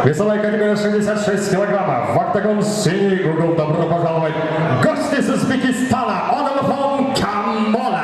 Весовая категория 66 килограммов. В октагон синий угол. Добро пожаловать. Гости из Узбекистана. Одалхон Камолов.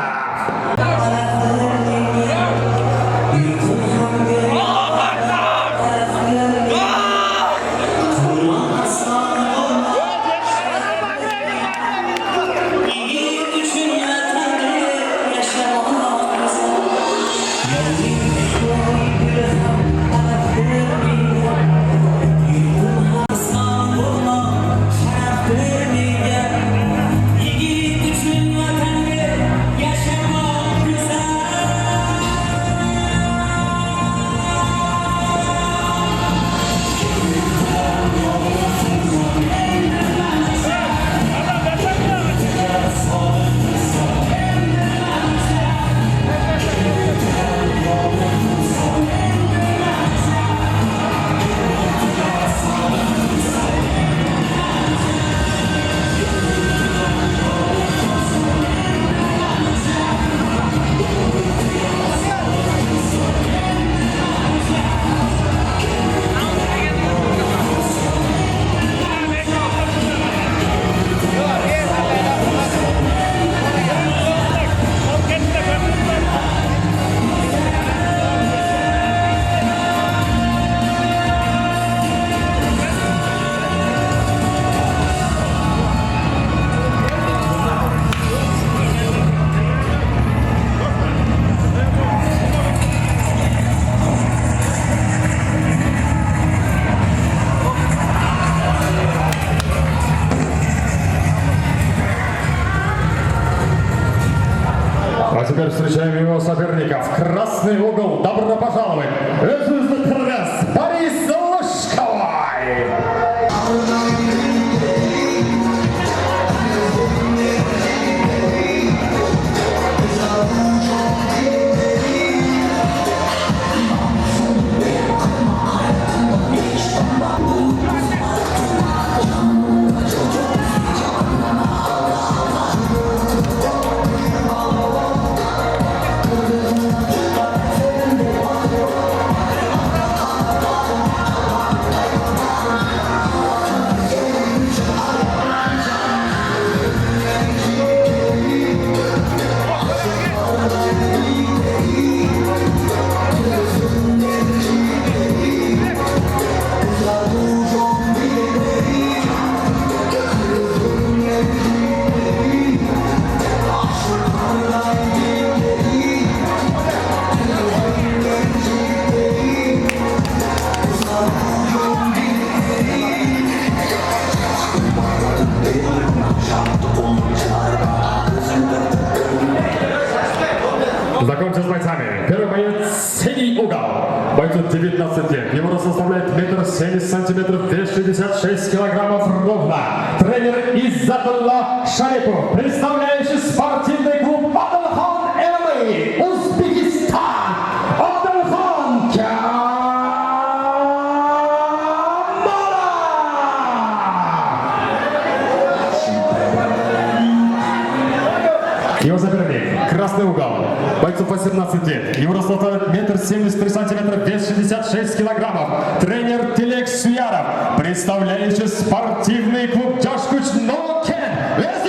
А теперь встречаем его соперников. Красный угол. Добро пожаловать. Борис Лужковой. Знакомьтесь с бойцами. Первый боец синий угол. Бойцу 19 лет. Его рост составляет 1,70 сантиметров, вес 66 килограммов ровно. Тренер Иззатулла Шарипов, представляющий спортивный клуб Одалхон ММА, Узбекистан. Одалхон Камолов. Его соперник. Красный угол. Бойцу 18 лет. Его рост составляет 1,73 сантиметра, вес 66 килограммов. Тренер Тилек Суяров, представляющий спортивный клуб Джашкуч Нокен. Борис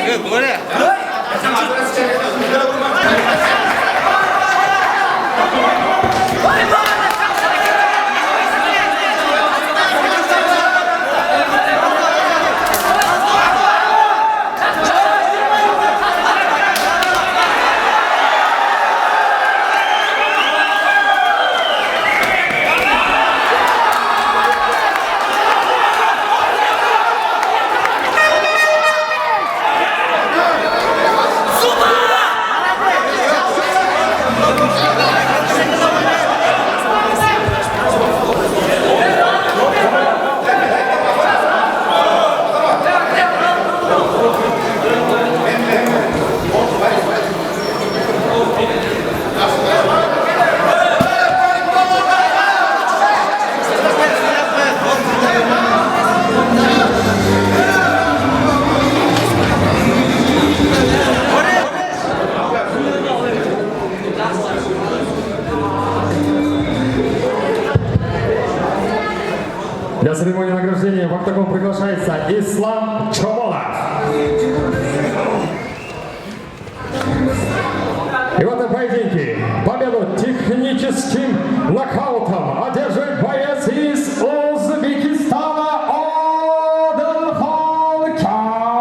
Böyle. Для церемонии награждения в октагон приглашается Ислам Чомолов. И в этом поединке победу техническим нокаутом одерживает боец из Узбекистана Одилхон Камолов.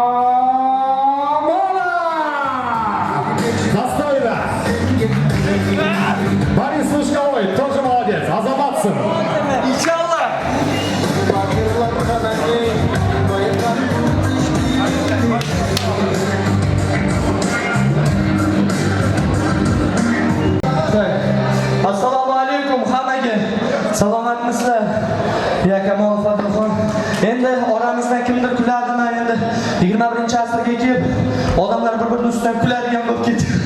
Достойно. Борис Лужковой тоже молодец. Азаматсын. Assalomu alaykum hammaga. Salomatmisizlar? Ya Kamolov Odilxon. Endi oramizdan kimdir kuladimi? Endi 21-asrga kelib odamlar bir-birini ustidan kuladigan bo'lib ketdi.